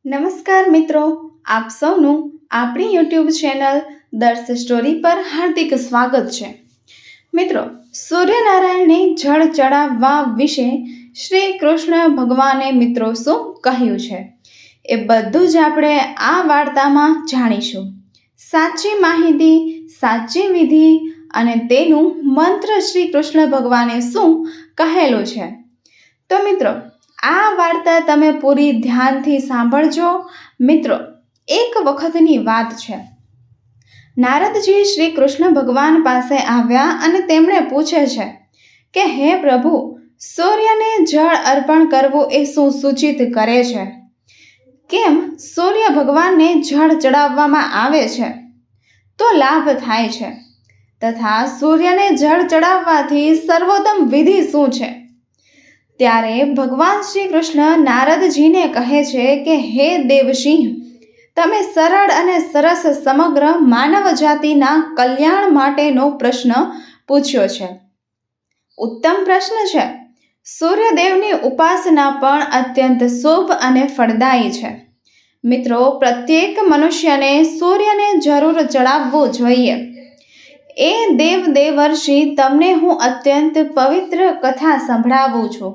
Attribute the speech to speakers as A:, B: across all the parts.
A: નમસ્કાર મિત્રો, આપ સૌનું આપણી યુટ્યુબ ચેનલ દર્શ સ્ટોરી પર હાર્દિક સ્વાગત છે. મિત્રો, સૂર્યનારાયણને જળ ચડાવવા વિશે શ્રી કૃષ્ણ ભગવાને મિત્રો શું કહ્યું છે એ બધું જ આપણે આ વાર્તામાં જાણીશું. સાચી માહિતી, સાચી વિધિ અને તેનું મંત્ર શ્રી કૃષ્ણ ભગવાને શું કહેલું છે. તો મિત્રો, આ વાર્તા તમે પૂરી ધ્યાનથી સાંભળજો. મિત્રો, એક વખતની વાત છે. નારદજી શ્રી કૃષ્ણ ભગવાન પાસે આવ્યા અને તેમણે પૂછે છે કે હે પ્રભુ, સૂર્યને જળ અર્પણ કરવું એ શું સૂચિત કરે છે? કેમ સૂર્ય ભગવાનને જળ ચડાવવામાં આવે છે તો લાભ થાય છે, તથા સૂર્યને જળ ચડાવવાથી સર્વોત્તમ વિધિ શું છે? ત્યારે ભગવાન શ્રી કૃષ્ણ નારદજીને કહે છે કે હે દેવસિંહ, તમે સરળ અને સરસ સમગ્ર માનવ જાતિના કલ્યાણ માટેનો પ્રશ્ન પૂછ્યો છે. ઉત્તમ પ્રશ્ન છે. સૂર્યદેવની ઉપાસના પણ અત્યંત શુભ અને ફળદાયી છે. મિત્રો, પ્રત્યેક મનુષ્યને સૂર્યને જરૂર ચડાવવું જોઈએ. એ દેવર્ષિ, તમને હું અત્યંત પવિત્ર કથા સંભળાવું છું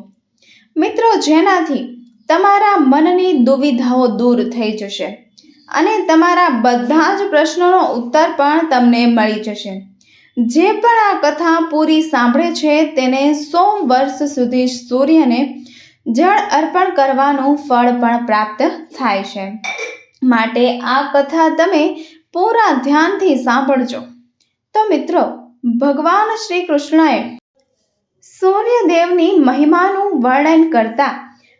A: મિત્રો, જેનાથી તમારા મનની દુવિધાઓ દૂર થઈ જશે અને તમારા બધા જ પ્રશ્નોનો ઉત્તર પણ તમને મળી જશે. જે પણ આ કથા પૂરી સાંભળે છે તેને 100 વર્ષ સુધી સૂર્યને જળ અર્પણ કરવાનું ફળ પણ પ્રાપ્ત થાય છે. માટે આ કથા તમે પૂરા ધ્યાનથી સાંભળજો. તો મિત્રો, ભગવાન શ્રી કૃષ્ણએ સૂર્યદેવની મહિમાનું વર્ણન કરતા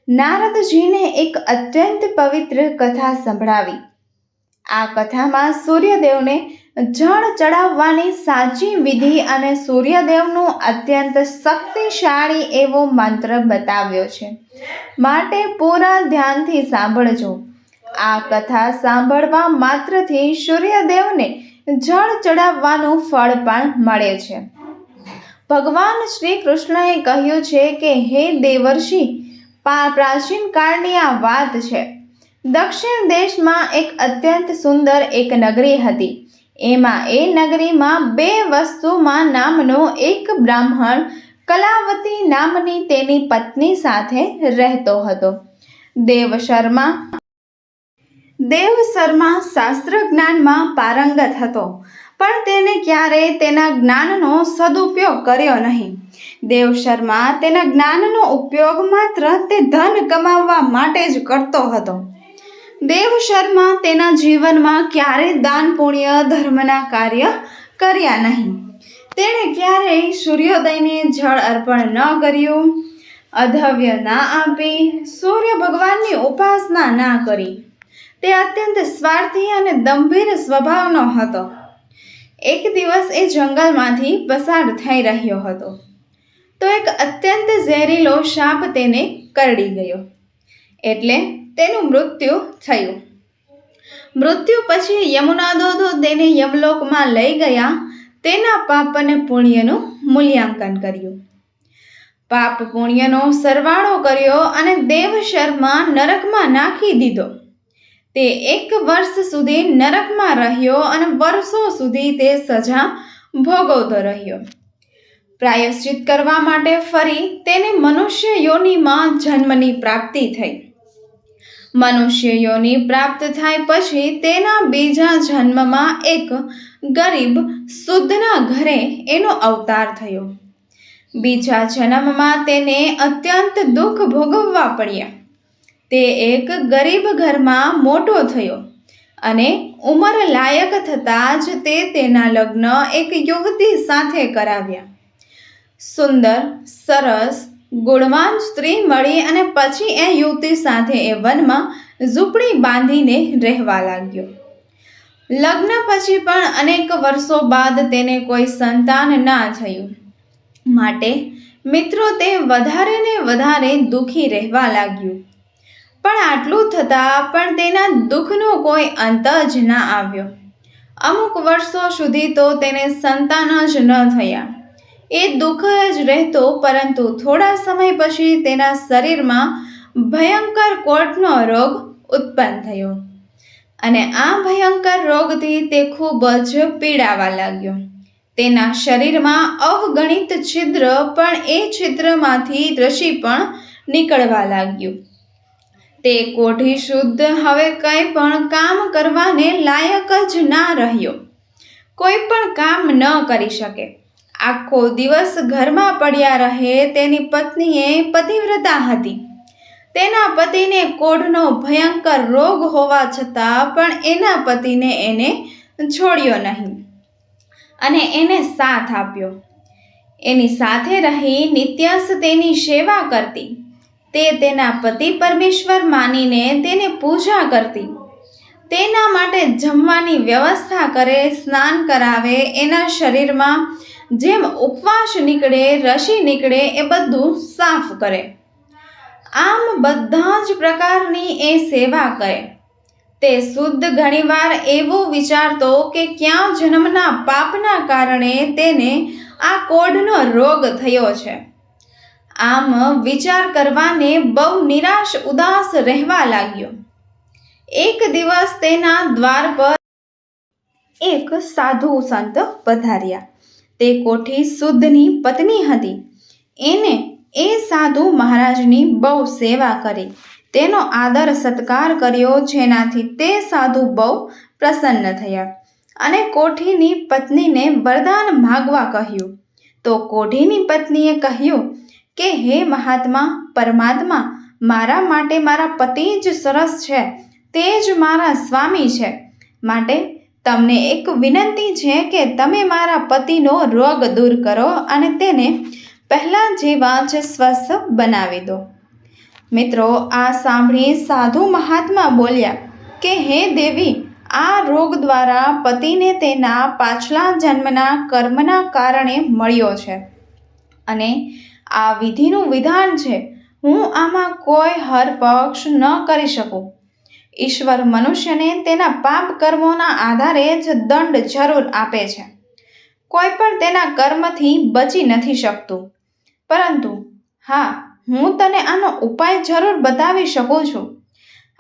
A: નારદજીને એક અત્યંત પવિત્ર કથા સંભળાવી. આ કથામાં સૂર્યદેવને જળ ચડાવવાની સાચી વિધિ અને સૂર્યદેવનું અત્યંત શક્તિશાળી એવો મંત્ર બતાવ્યો છે. માટે પૂરા ધ્યાનથી સાંભળજો. આ કથા સાંભળવા માત્રથી સૂર્યદેવને જળ ચડાવવાનું ફળ પણ મળે છે. ભગવાન શ્રી કૃષ્ણએ કહ્યું છે કે હે દેવર્ષિ, પ્રાચીન કાળની આ વાત છે. દક્ષિણ દેશમાં એક અત્યંત સુંદર એક નગરી હતી. એમાં એ નગરીમાં 2 વસ્તુમાં નામનો એક બ્રાહ્મણ કલાવતી નામની તેની પત્ની સાથે રહેતો હતો. દેવશર્મા શાસ્ત્ર જ્ઞાનમાં પારંગત હતો, પણ તેને ક્યારેય તેના જ્ઞાનનો સદુપયોગ કર્યો નહીં. દેવશર્મા તેના જ્ઞાનનો ઉપયોગ માત્ર તે ધન કમાવવા માટે જ કરતો હતો. દેવશર્મા તેના જીવનમાં ક્યારેય દાન પુણ્ય ધર્મના કાર્ય કર્યા નહીં. તેણે ક્યારેય સૂર્યોદયને જળ અર્પણ ન કર્યું, અધવ્ય ના આપી, સૂર્ય ભગવાનની ઉપાસના ના કરી. તે અત્યંત સ્વાર્થી અને દંભીર સ્વભાવનો હતો. એક દિવસ એ જંગલમાંથી પસાર થઈ રહ્યો હતો તો એક અત્યંત ઝેરીલો સાપ તેને કરડી ગયો, એટલે તેનું મૃત્યુ થયું. મૃત્યુ પછી યમુના દૂતો તેને યમલોકમાં લઈ ગયા. તેના પાપ અને પુણ્યનું મૂલ્યાંકન કર્યું. પાપ પુણ્યનો સરવાળો કર્યો અને દેવશર્મા નરકમાં નાખી દીધો. તે 1 વર્ષ સુધી નરકમાં રહ્યો અને વર્ષો સુધી તે સજા ભોગવતો રહ્યો. પ્રાયશ્ચિત કરવા માટે ફરી તેને મનુષ્ય યોનિમાં જન્મની પ્રાપ્તિ થઈ. મનુષ્ય યોનિ પ્રાપ્ત થાય પછી તેના બીજા જન્મમાં એક ગરીબ શુદ્ધના ઘરે એનો અવતાર થયો. બીજા જન્મમાં તેને અત્યંત દુઃખ ભોગવવા પડ્યા. તે એક ગરીબ ઘરમાં મોટો થયો અને ઉંમર લાયક થતાં જ તે તેના લગ્ન એક યુવતી સાથે કરાવ્યા. સુંદર, સરસ, ગુણવાન સ્ત્રી મળી અને પછી એ યુવતી સાથે એ વનમાં ઝૂંપડી બાંધીને રહેવા લાગ્યો. લગ્ન પછી પણ અનેક વર્ષો બાદ તેને કોઈ સંતાન ના થયું. માટે મિત્રો, તે વધારે ને વધારે દુઃખી રહેવા લાગ્યું. પણ આટલું થતાં પણ તેના દુઃખનો કોઈ અંત જ ના આવ્યો. અમુક વર્ષો સુધી તો તેને સંતાન જ ન થયા. એ દુઃખ જ રહેતો, પરંતુ થોડા સમય પછી તેના શરીરમાં ભયંકર કોઢનો રોગ ઉત્પન્ન થયો અને આ ભયંકર રોગથી તે ખૂબ જ પીડાવા લાગ્યો. તેના શરીરમાં અવગણિત છિદ્ર, પણ એ છિદ્રમાંથી રસી પણ નીકળવા લાગ્યું. તે કોઢી શુદ્ધ હવે કંઈ પણ કામ કરવાને લાયક જ ના રહ્યો. કોઈ પણ કામ ન કરી શકે. આખો દિવસ ઘરમાં પડ્યા રહે. તેની પત્નીએ પતિવ્રતા હતી. તેના પતિને કોઢનો ભયંકર રોગ હોવા છતાં પણ એના પતિને એને છોડ્યો નહીં અને એને સાથ આપ્યો. એની સાથે રહી નિત્યસ તેની સેવા કરતી. તે તેના પતિ પરમેશ્વર માનીને તેને પૂજા કરતી. તેના માટે જમવાની વ્યવસ્થા કરે, સ્નાન કરાવે, એના શરીરમાં જેમ ઉપવાસ નીકળે, રસી નીકળે એ બધું સાફ કરે. આમ બધા જ પ્રકારની એ સેવા કરે. તે શુદ્ધ ઘણીવાર એવું વિચારતો કે ક્યાં જન્મના પાપના કારણે તેને આ કોઢનો રોગ થયો છે. આમ વિચાર કરવાને બહુ નિરાશ ઉદાસ રહેવા લાગ્યો. એક દિવસ તેના દ્વાર પર એક સાધુ સંત પધાર્યા. તે કોઠી શુદ્ધની પત્ની હતી. એને એ સાધુ મહારાજની બહુ સેવા કરી. તેનો આદર સત્કાર કર્યો, જેનાથી તે સાધુ બહુ પ્રસન્ન થયા અને કોઠીની પત્નીને વરદાન માગવા કહ્યું. તો કોઠીની પત્નીએ કહ્યું કે હે મહાત્મા, પરમાત્મા, મારા માટે મારા પતિ જ સરસ છે. તે જ મારા સ્વામી છે. માટે તમને એક વિનંતી છે કે તમે મારા પતિનો રોગ દૂર કરો અને તેને પહેલાં જેવા જ સ્વસ્થ બનાવી દો. મિત્રો, આ સાંભળી સાધુ મહાત્મા બોલ્યા કે હે દેવી, આ રોગ દ્વારા પતિને તેના પાછલા જન્મના કર્મના કારણે મળ્યો છે અને આ વિધિનું વિધાન છે. હું આમાં કોઈ હરપક્ષ ન કરી શકું. ઈશ્વર મનુષ્યને તેના પાપ કર્મોના આધારે જ દંડ જરૂર આપે છે. કોઈ પણ તેના કર્મથી બચી નથી શકતું. પરંતુ હા, હું તને આનો ઉપાય જરૂર બતાવી શકું છું.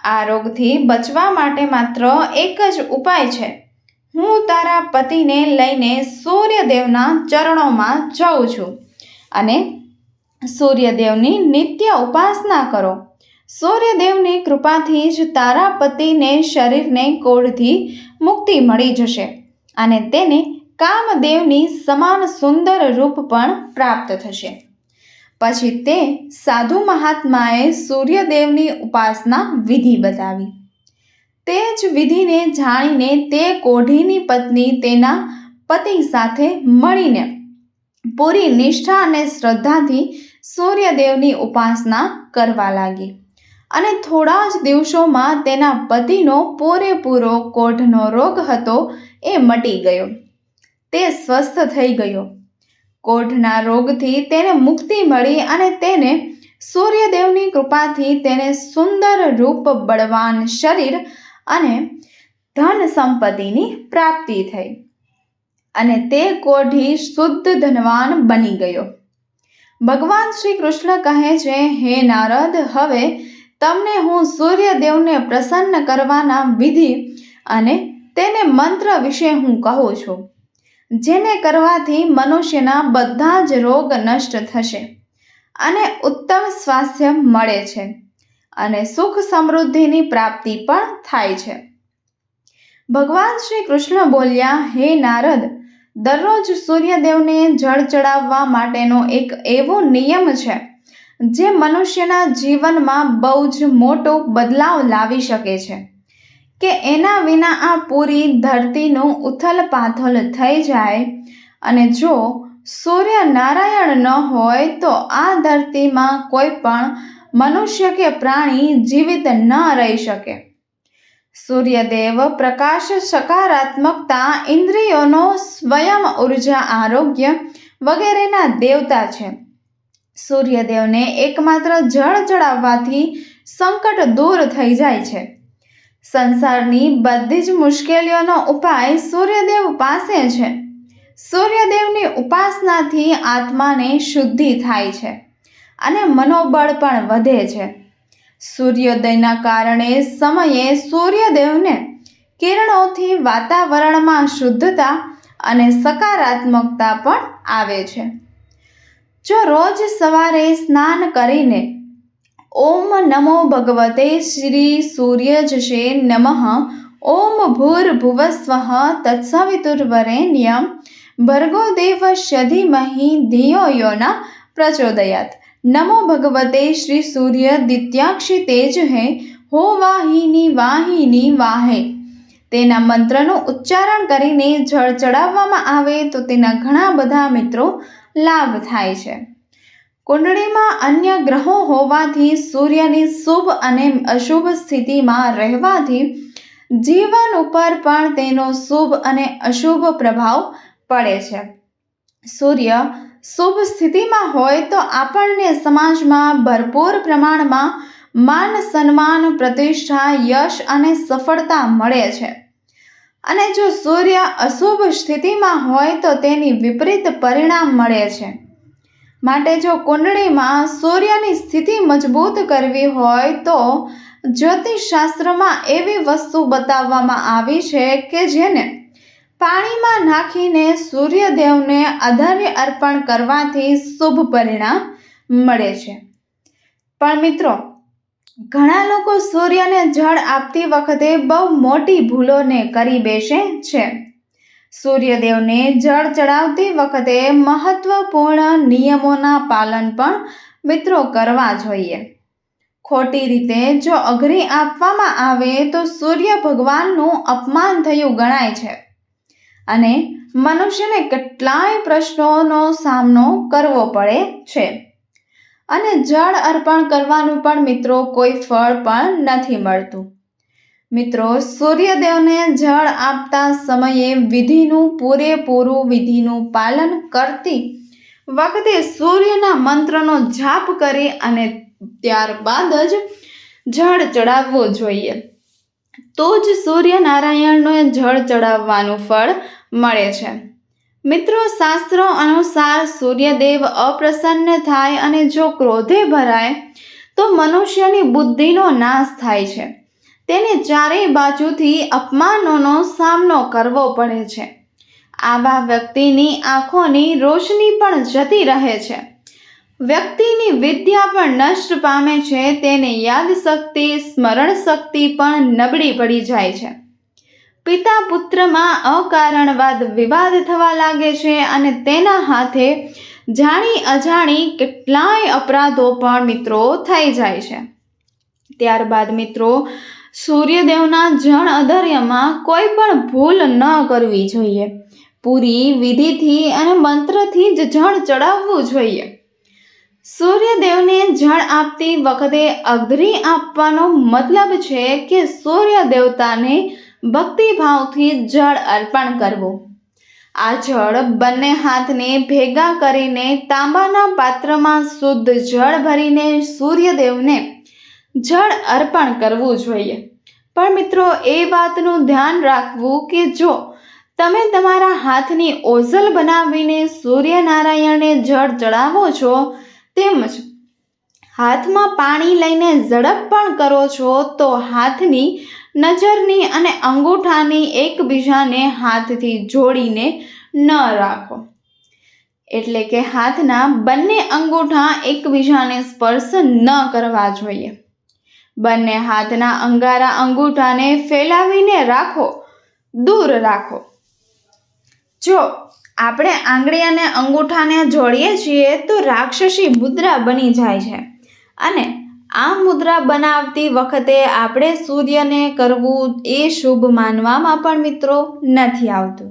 A: આ રોગથી બચવા માટે માત્ર એક જ ઉપાય છે. હું તારા પતિને લઈને સૂર્યદેવના ચરણોમાં જાઉં છું અને સૂર્યદેવની નિત્ય ઉપાસના કરો. સૂર્યદેવની કૃપાથી જ તારા પતિને શરીરને કોઢથી મુક્તિ મળી જશે અને તેને કામદેવની સમાન સુંદર રૂપ પણ પ્રાપ્ત થશે. પછી તે સાધુ મહાત્માએ સૂર્યદેવની ઉપાસના વિધિ બતાવી. તે જ વિધિને જાણીને તે કોઢીની પત્ની તેના પતિ સાથે મળીને પૂરી નિષ્ઠા અને શ્રદ્ધાથી સૂર્યદેવની ઉપાસના કરવા લાગી અને થોડા જ દિવસોમાં તેના પતિનો પૂરેપૂરો કોઢનો રોગ હતો એ મટી ગયો. તે સ્વસ્થ થઈ ગયો. કોઢના રોગથી તેને મુક્તિ મળી અને તેને સૂર્યદેવની કૃપાથી તેને સુંદર રૂપ, બળવાન શરીર અને ધન સંપત્તિની પ્રાપ્તિ થઈ અને તે કોઢી શુદ્ધ ધનવાન બની ગયો. ભગવાન શ્રી કૃષ્ણ કહે છે, હે નારદ, હવે તમને હું સૂર્યદેવને પ્રસન્ન કરવાના વિધિ અને તેને મંત્ર વિશે હું કહું છું, જેને કરવાથી મનુષ્યના બધા જ રોગ નષ્ટ થશે અને ઉત્તમ સ્વાસ્થ્ય મળે છે અને સુખ સમૃદ્ધિની પ્રાપ્તિ પણ થાય છે. ભગવાન શ્રી કૃષ્ણ બોલ્યા, હે નારદ, દરરોજ સૂર્યદેવને જળ ચડાવવા માટેનો એક એવો નિયમ છે જે મનુષ્યના જીવનમાં બહુ જ મોટો બદલાવ લાવી શકે છે કે એના વિના આ પૂરી ધરતીનું ઉથલ પાથલ થઈ જાય અને જો સૂર્યનારાયણ ન હોય તો આ ધરતીમાં કોઈ પણ મનુષ્ય કે પ્રાણી જીવિત ન રહી શકે. સૂર્યદેવ પ્રકાશ, સકારાત્મકતા, ઇન્દ્રિયોનો સ્વયં ઉર્જા, આરોગ્ય વગેરેના દેવતા છે. સૂર્યદેવને એકમાત્ર જળ ચડાવવાથી સંકટ દૂર થઈ જાય છે. સંસારની બધી જ મુશ્કેલીઓનો ઉપાય સૂર્યદેવ પાસે છે. સૂર્યદેવની ઉપાસનાથી આત્માને શુદ્ધિ થાય છે અને મનોબળ પણ વધે છે. સૂર્યોદયના કારણે સમયે સૂર્યદેવને કિરણોથી વાતાવરણમાં શુદ્ધતા અને સકારાત્મકતા પણ આવે છે. જો રોજ સવારે સ્નાન કરીને ઓમ નમો ભગવતે શ્રી સૂર્યજશે નમઃ ઓમ ભૂર્ભુવસ્વઃ તત્સવિતુર્વરેણ્યં ભર્ગો દેવસ્ય ધીમહિ ધિયો યો ન પ્રચોદયાત નમો ભગવતે શ્રી સૂર્ય દિત્યાક્ષી તેજહે હો વાહિની વાહિની વાહે. તેના મંત્રનું ઉચ્ચારણ કરીને જળ ચડાવવામાં આવે તો તેના ઘણા બધા મિત્રો લાભ થાય છે. કુંડળીમાં અન્ય ગ્રહો હોવાથી સૂર્યની શુભ અને અશુભ સ્થિતિમાં રહેવાથી જીવન ઉપર પણ તેનો શુભ અને અશુભ પ્રભાવ પડે છે. સૂર્ય શુભ સ્થિતિમાં હોય તો આપણને સમાજમાં ભરપૂર પ્રમાણમાં માન સન્માન પ્રતિષ્ઠા યશ અને સફળતા મળે છે. અને જો સૂર્ય અશુભ સ્થિતિમાં હોય તો તેની વિપરીત પરિણામ મળે છે. માટે જો કુંડળીમાં સૂર્યની સ્થિતિ મજબૂત કરવી હોય તો જ્યોતિષશાસ્ત્રમાં એવી વસ્તુ બતાવવામાં આવી છે કે જેને પાણીમાં નાખીને સૂર્યદેવને અર્ઘ્ય અર્પણ કરવાથી શુભ પરિણામ મળે છે. પણ મિત્રો, ઘણા લોકો સૂર્યને જળ આપતી વખતે બહુ મોટી ભૂલોને કરી બેસે છે. સૂર્યદેવને જળ ચડાવતી વખતે મહત્વપૂર્ણ નિયમોના પાલન પણ મિત્રો કરવા જોઈએ. ખોટી રીતે જો અર્ઘ્ય આપવામાં આવે તો સૂર્ય ભગવાનનું અપમાન થયું ગણાય છે અને મનુષ્યને કેટલાય પ્રશ્નોનો સામનો કરવો પડે છે. અને જળ અર્પણ કરવાનું પણ મિત્રો કોઈ ફળ પણ નથી મળતું. મિત્રો, સૂર્યદેવને જળ આપતા સમયે વિધિનું પાલન કરતી વખતે સૂર્યના મંત્રનો જાપ કરી અને ત્યારબાદ જ જળ ચડાવવું જોઈએ. તો જ સૂર્યનારાયણને જળ ચડાવવાનું ફળ મળે છે. મિત્રો, શાસ્ત્રો અનુસાર સૂર્યદેવ અપ્રસન્ન થાય અને જો ક્રોધે ભરાય તો મનુષ્યની બુદ્ધિનો નાશ થાય છે. તેને ચારેય બાજુથી અપમાનોનો સામનો કરવો પડે છે. આવા વ્યક્તિની આંખોની રોશની પણ જતી રહે છે. વ્યક્તિની વિદ્યા પણ નષ્ટ પામે છે. તેને યાદશક્તિ સ્મરણ શક્તિ પણ નબળી પડી જાય છે. પિતા પુત્રમાં અકારણવાદ વિવાદ થવા લાગે છે અને તેના હાથે જાણી અજાણી કેટલાય અપરાધો પણ મિત્રો થઈ જાય છે. ત્યારબાદ મિત્રો, સૂર્યદેવના જળ અર્ઘ્યમાં કોઈ પણ ભૂલ ન કરવી જોઈએ. પૂરી વિધિથી અને મંત્રથી જ જળ ચડાવવું જોઈએ. સૂર્યદેવને જળ આપતી વખતે અર્ઘ્ય આપવાનો મતલબ છે કે સૂર્ય દેવતાને ભક્તિભાવથી જળ અર્પણ કરવું. આ જળ બંને હાથને ભેગા કરીને તાંબાના પાત્રમાં શુદ્ધ જળ ભરીને સૂર્યદેવને જળ અર્પણ કરવું જોઈએ. પણ મિત્રો, એ વાતનું ધ્યાન રાખવું કે જો તમે તમારા હાથની ઓઝલ બનાવીને સૂર્યનારાયણને જળ ચડાવો છો તેમજ હાથમાં પાણી લઈને ઝડપ પણ કરો છો તો હાથની નજરની અને અંગૂઠાની એકબીજાને હાથથી જોડીને ન રાખો. એટલે કે હાથના બંને અંગૂઠા એકબીજાને સ્પર્શ ન કરવા જોઈએ. બંને હાથના અંગારા અંગૂઠાને ફેલાવીને રાખો, દૂર રાખો. જો આપણે આંગળી અને અંગૂઠાને જોડીએ છીએ તો રાક્ષસી મુદ્રા બની જાય છે અને આ મુદ્રા બનાવતી વખતે આપણે સૂર્યને કરવું એ શુભ માનવામાં પણ મિત્રો નથી આવતું.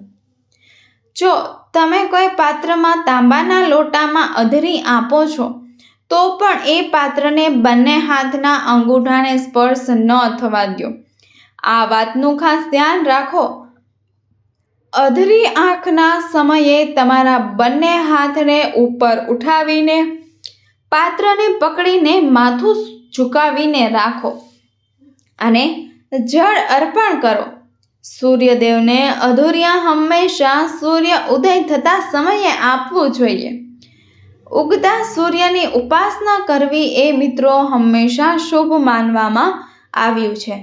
A: જો તમે કોઈ પાત્રમાં તાંબાના લોટામાં અર્ઘ્ય આપો છો તો પણ એ પાત્રને બંને હાથના અંગૂઠાને સ્પર્શ ન થવા દો. આ વાતનું ખાસ ધ્યાન રાખો. અર્ઘ્ય આંખના સમયે તમારા બંને હાથને ઉપર ઉઠાવીને પાત્રને પકડીને માથું ઝુકાવીને રાખો અને જળ અર્પણ કરો. સૂર્યદેવને અર્ઘ્ય હંમેશા સૂર્ય ઉદય થતા સમયે આપવું જોઈએ. ઉગતા સૂર્યની ઉપાસના કરવી એ મિત્રો હંમેશા શુભ માનવામાં આવ્યું છે.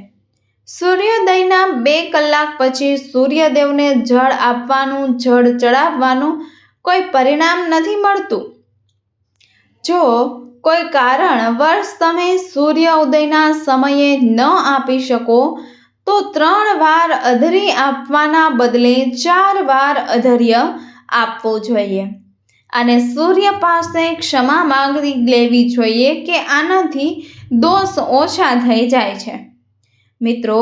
A: સૂર્યોદયના 2 કલાક પછી સૂર્યદેવને જળ આપવાનું, જળ ચડાવવાનું કોઈ પરિણામ નથી મળતું. જો કોઈ કારણવશ તમે સૂર્યોદયના સમયે ન આપી શકો તો 3 વાર અધરી આપવાના બદલે 4 વાર અધર્ય આપવું જોઈએ અને સૂર્ય પાસે ક્ષમા માંગી લેવી જોઈએ કે આનાથી દોષ ઓછા થઈ જાય છે. મિત્રો,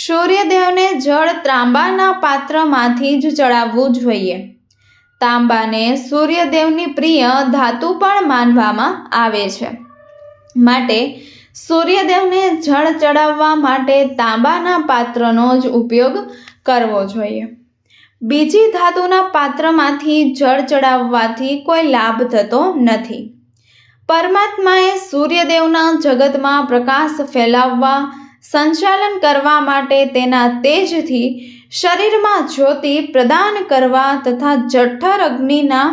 A: સૂર્યદેવને જળ તાંબાના પાત્રમાંથી જ ચડાવવું જોઈએ. તાંબાને સૂર્યદેવની પ્રિય ધાતુ પણ માનવામાં આવે છે. માટે સૂર્યદેવને જળ ચડાવવા માટે તાંબાના પાત્રનો જ ઉપયોગ કરવો જોઈએ. બીજી ધાતુના પાત્રમાંથી જળ ચડાવવાથી કોઈ લાભ થતો નથી. પરમાત્માએ સૂર્યદેવના જગતમાં પ્રકાશ ફેલાવવા, સંચાલન કરવા માટે તેના તેજથી શરીરમાં જ્યોતિ પ્રદાન કરવા તથા જઠર અગ્નિના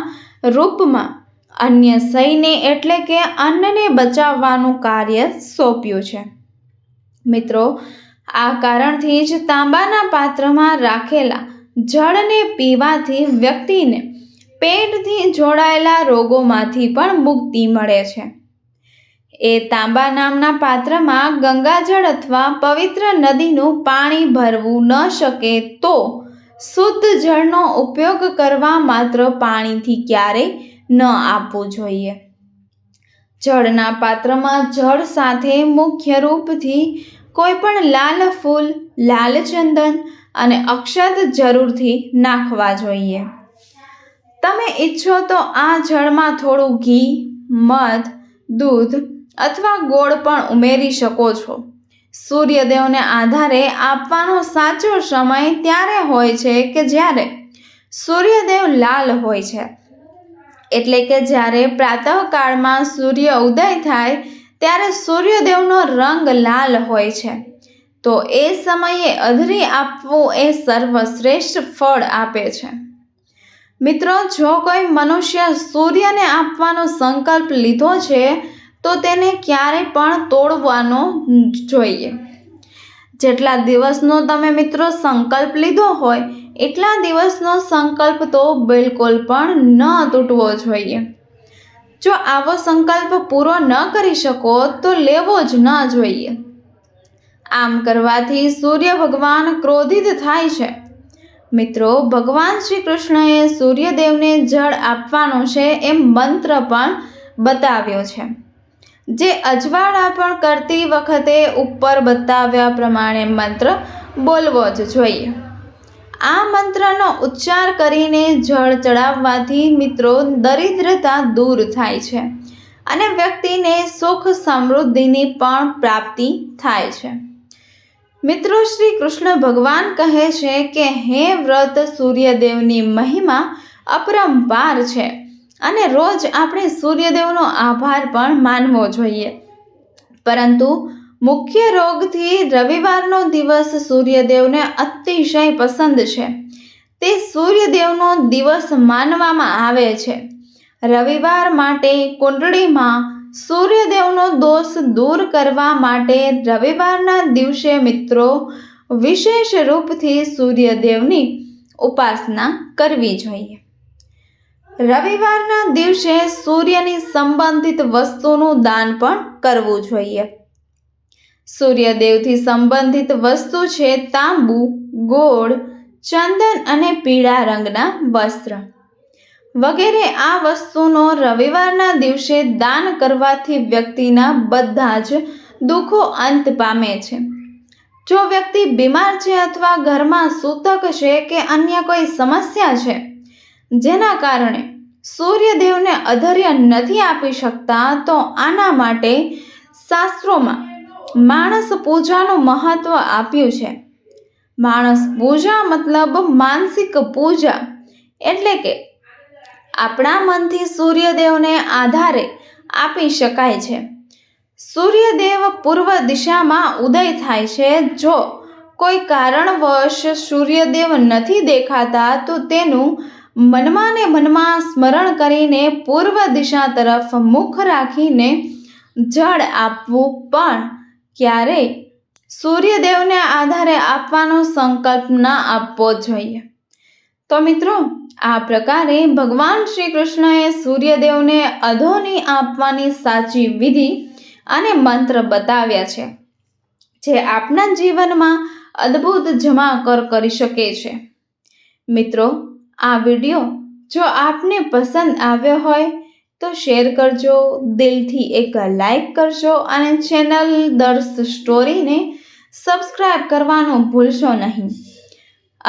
A: રૂપમાં અન્ય સૈને એટલે કે અન્નને બચાવવાનું કાર્ય સોંપ્યું છે. મિત્રો, આ કારણથી જ તાંબાના પાત્રમાં રાખેલા જળને પીવાથી વ્યક્તિને પેટથી જોડાયેલા રોગોમાંથી પણ મુક્તિ મળે છે. એ તાંબા નામના પાત્રમાં ગંગાજળ અથવા પવિત્ર નદીનું પાણી ભરવું ન શકે તો શુદ્ધ જળનો ઉપયોગ કરવા માત્ર પાણીથી ક્યારેય ન આપવું જોઈએ. જળના પાત્રમાં જળ સાથે મુખ્ય રૂપથી કોઈ પણ લાલ ફૂલ, લાલ ચંદન અને અક્ષત જરૂરથી નાખવા જોઈએ. તમે ઈચ્છો તો આ જળમાં થોડું ઘી, મધ, દૂધ અથવા ગોળ પણ ઉમેરી શકો છો. સૂર્યદેવને આધારે આપવાનો સાચો સમય ત્યારે હોય છે કે જ્યારે સૂર્યદેવ લાલ હોય છે, એટલે કે જ્યારે પ્રાતઃકાળમાં સૂર્ય ઉદય થાય ત્યારે સૂર્યદેવનો રંગ લાલ હોય છે. તો એ સમયે અધરી આપવું એ સર્વશ્રેષ્ઠ ફળ આપે છે. મિત્રો, જો કોઈ મનુષ્ય સૂર્યને આપવાનો સંકલ્પ લીધો છે તો તેને ક્યારેય પણ તોડવાનો જોઈએ. જેટલા દિવસનો તમે મિત્રો સંકલ્પ લીધો હોય એટલા દિવસનો સંકલ્પ તો બિલકુલ પણ ન તૂટવો જોઈએ. જો આવો સંકલ્પ પૂરો ન કરી શકો તો લેવો જ ન જોઈએ. આમ કરવાથી સૂર્ય ભગવાન ક્રોધિત થાય છે. મિત્રો, ભગવાન શ્રી કૃષ્ણએ સૂર્યદેવને જળ આપવાનો છે એમ મંત્ર પણ બતાવ્યો છે, જે અજવાળા પણ કરતી વખતે ઉપર બતાવ્યા પ્રમાણે મંત્ર બોલવો જ જોઈએ. આ મંત્રનો ઉચ્ચાર કરીને જળ ચડાવવાથી મિત્રો દરિદ્રતા દૂર થાય છે અને વ્યક્તિને સુખ સમૃદ્ધિની પણ પ્રાપ્તિ થાય છે. મિત્રો, શ્રી કૃષ્ણ ભગવાન કહે છે કે હે વ્રત, સૂર્યદેવની મહિમા અપરંપાર છે અને રોજ આપણે સૂર્યદેવનો આભાર પણ માનવો જોઈએ. પરંતુ મુખ્ય રોગથી રવિવારનો દિવસ સૂર્યદેવને અતિશય પસંદ છે. તે સૂર્યદેવનો દિવસ માનવામાં આવે છે. રવિવાર માટે કુંડળીમાં સૂર્યદેવનો દોષ દૂર કરવા માટે રવિવારના દિવસે મિત્રો વિશેષ રૂપથી સૂર્યદેવની ઉપાસના કરવી જોઈએ. રવિવારના દિવસે સૂર્યની સંબંધિત વસ્તુનું દાન પણ કરવું જોઈએ. સૂર્યદેવથી સંબંધિત વસ્તુ છે તાંબુ, ગોળ, ચંદન અને પીળા રંગના વસ્ત્ર વગેરે. આ વસ્તુનો રવિવારના દિવસે દાન કરવાથી વ્યક્તિના બધા જ દુઃખો અંત પામે છે. જો વ્યક્તિ બીમાર છે અથવા ઘરમાં સૂતક છે કે અન્ય કોઈ સમસ્યા છે જેના કારણે સૂર્યદેવને અધર્ય નથી આપી શકતા તો આના માટે શાસ્ત્રોમાં માણસ પૂજાનું મહત્વ આપ્યું છે. માણસ પૂજા મતલબ માનસિક પૂજા, એટલે કે આપણા મનથી સૂર્યદેવને આધારે આપી શકાય છે. સૂર્યદેવ પૂર્વ દિશામાં ઉદય થાય છે. જો કોઈ કારણવશ સૂર્યદેવ નથી દેખાતા તો તેનું મનમાં ને મનમાં સ્મરણ કરીને પૂર્વ દિશા તરફ મુખ રાખીને જળ આપવું, પણ ક્યારેય સૂર્યદેવને આધારે આપવાનો સંકલ્પ ન આપવો જોઈએ. તો મિત્રો, આ પ્રકારે ભગવાન શ્રી કૃષ્ણએ સૂર્યદેવને અધોની આપવાની સાચી વિધિ અને મંત્ર બતાવ્યા છે, જે આપના જીવનમાં અદ્ભુત જમાકર કરી શકે છે. મિત્રો, આ વિડીયો જો આપને પસંદ આવ્યો હોય તો શેર કરજો, દિલથી એક લાઈક કરજો અને ચેનલ દર્શ સ્ટોરીને સબસ્ક્રાઈબ કરવાનું ભૂલશો નહીં.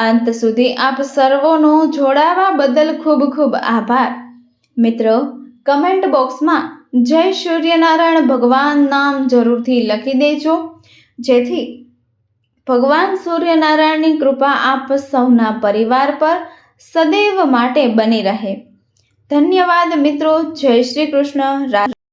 A: અંત સુધી આપ સર્વોનો જોડાવા બદલ ખૂબ ખૂબ આભાર. મિત્રો, કમેન્ટ બોક્સમાં જય સૂર્યનારાયણ ભગવાન નામ જરૂરથી લખી દેજો, જેથી ભગવાન સૂર્યનારાયણની કૃપા આપ સૌના પરિવાર પર સદૈવ માટે બની રહે. ધન્યવાદ મિત્રો. જય શ્રી કૃષ્ણ.